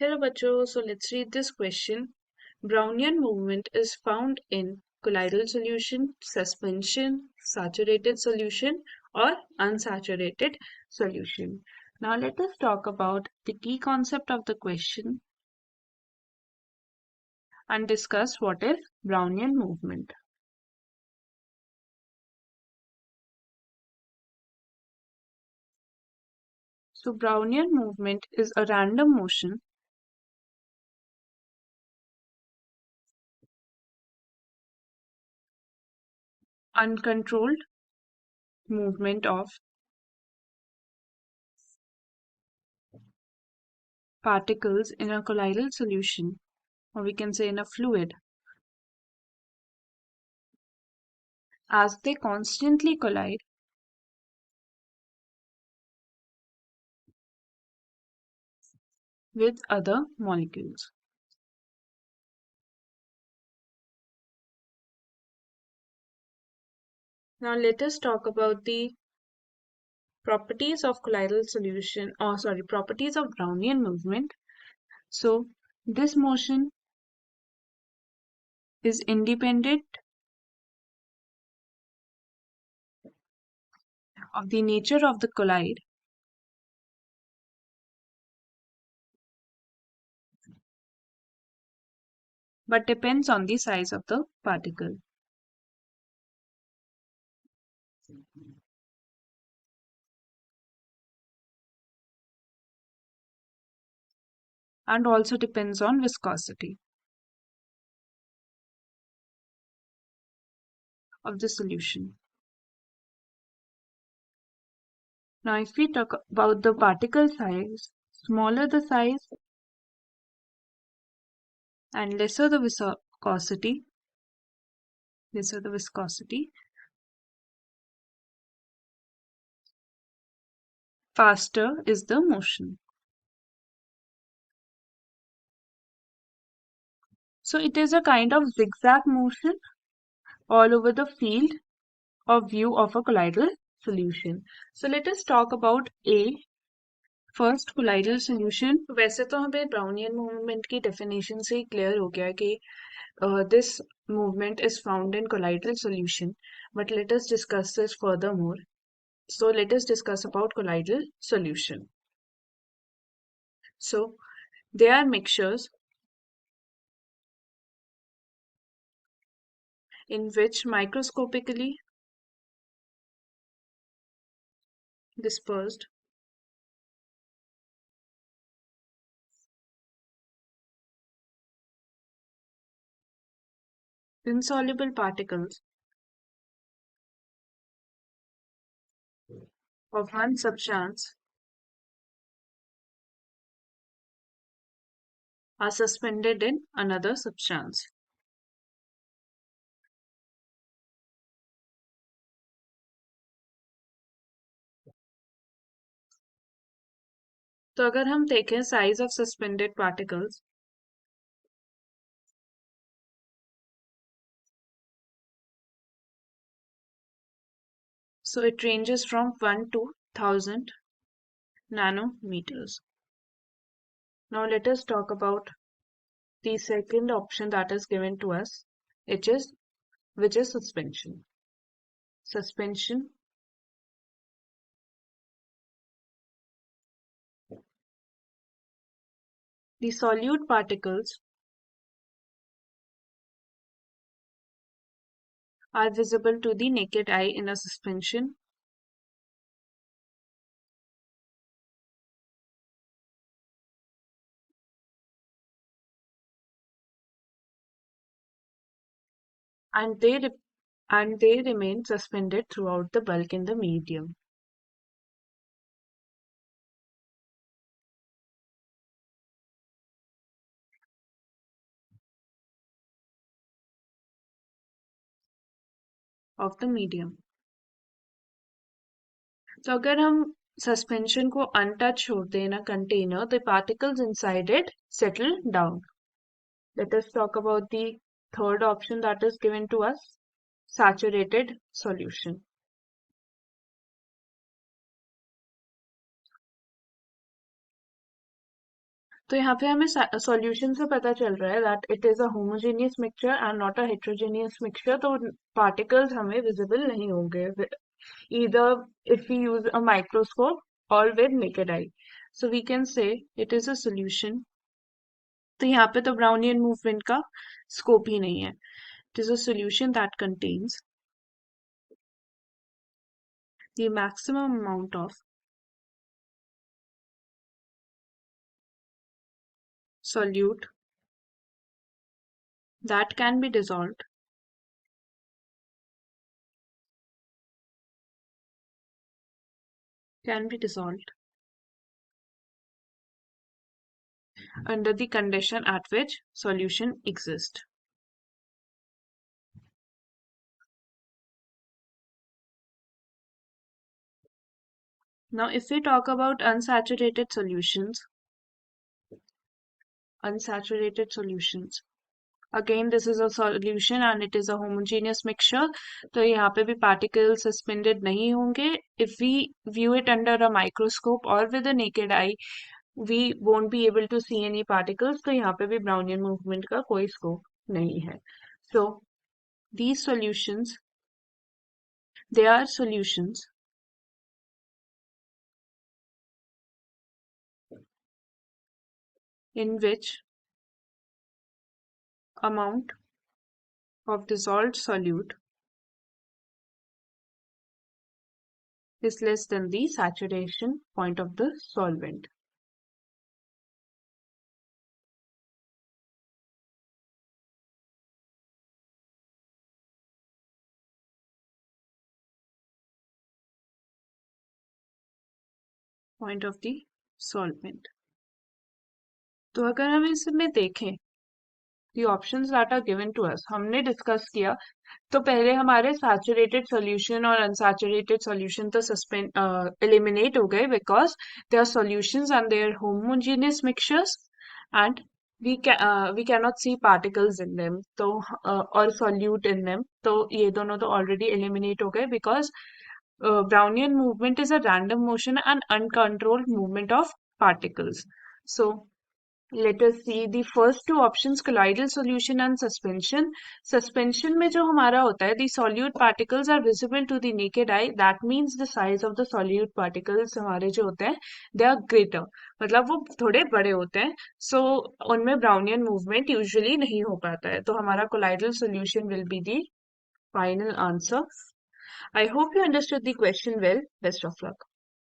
Hello बच्चों, so let's read this question. Brownian movement is found in colloidal solution, suspension, saturated solution or unsaturated solution. Now let us talk about the key concept of the question and discuss what is Brownian movement. So Brownian movement is a random motion uncontrolled movement of particles in a colloidal solution, or we can say in a fluid, as they constantly collide with other molecules. Now let us talk about the properties of colloidal solution, or sorry, properties of Brownian movement. So this motion is independent of the nature of the colloid but depends on the size of the particle. And also depends on viscosity of the solution. Now if we talk about the particle size, smaller the size and lesser the viscosity, faster is the motion. So it is a kind of zigzag motion all over the field of view of a colloidal solution. So let us talk about A, first colloidal solution. वैसे तो हमें Brownian movement की definition से ही clear हो गया कि this movement is found in colloidal solution, but let us discuss this furthermore. So let us discuss about colloidal solution. So they are mixtures in which microscopically dispersed insoluble particles of one substance are suspended in another substance. तो अगर हम देखें size of suspended particles, so it ranges from 1 to 1000 nanometers. Now let us talk about the second option that is given to us, which is suspension. Suspension the solute particles are visible to the naked eye in a suspension and they remain suspended throughout the bulk in the medium. Of the medium. So अगर हम suspension को untouched छोड़ दें in a container, the particles inside it settle down. Let us talk about the third option that is given to us, saturated solution. तो यहाँ पे हमें solution से पता चल रहा है that it is a homogeneous mixture and not a heterogeneous mixture, तो पार्टिकल्स हमें विजिबल नहीं होंगे either if we use a microscope or with naked eye. So we can say it is a solution. तो यहाँ पे तो Brownian movement का scope ही नहीं है. It is a solution that contains the maximum amount of solute that can be dissolved under the condition at which solution exists. Now, if we talk about unsaturated solutions, again this is a solution and it is a homogeneous mixture. तो यहाँ पे भी particles suspended नहीं होंगे. If we view it under a microscope or with a naked eye, we won't be able to see any particles. तो यहाँ पे भी Brownian movement का कोई scope नहीं है. So these solutions, they are solutions in which amount of dissolved solute is less than the saturation point of the solvent. Point of the solvent. तो अगर हम इसमें देखें the options that are given to us, हमने discuss किया तो पहले हमारे सैचुरेटेड सॉल्यूशन और अनसैचुरेटेड सॉल्यूशन तो सस्पेंड एलिमिनेट हो गए because they are solutions and they are homogeneous mixtures and we cannot see particles in them तो or solute in them, तो ये दोनों तो already eliminate हो गए because Brownian movement is a random motion and uncontrolled movement of particles. So let us see the first two options, colloidal solution and suspension. Suspension में जो हमारा होता है, the solute particles are visible to the naked eye. That means the size of the solute particles हमारे जो होते हैं, they are greater. मतलब वो थोड़े बड़े होते हैं. So उनमें Brownian movement usually नहीं हो पाता है. तो हमारा colloidal solution will be the final answer. I hope you understood the question well. Best of luck.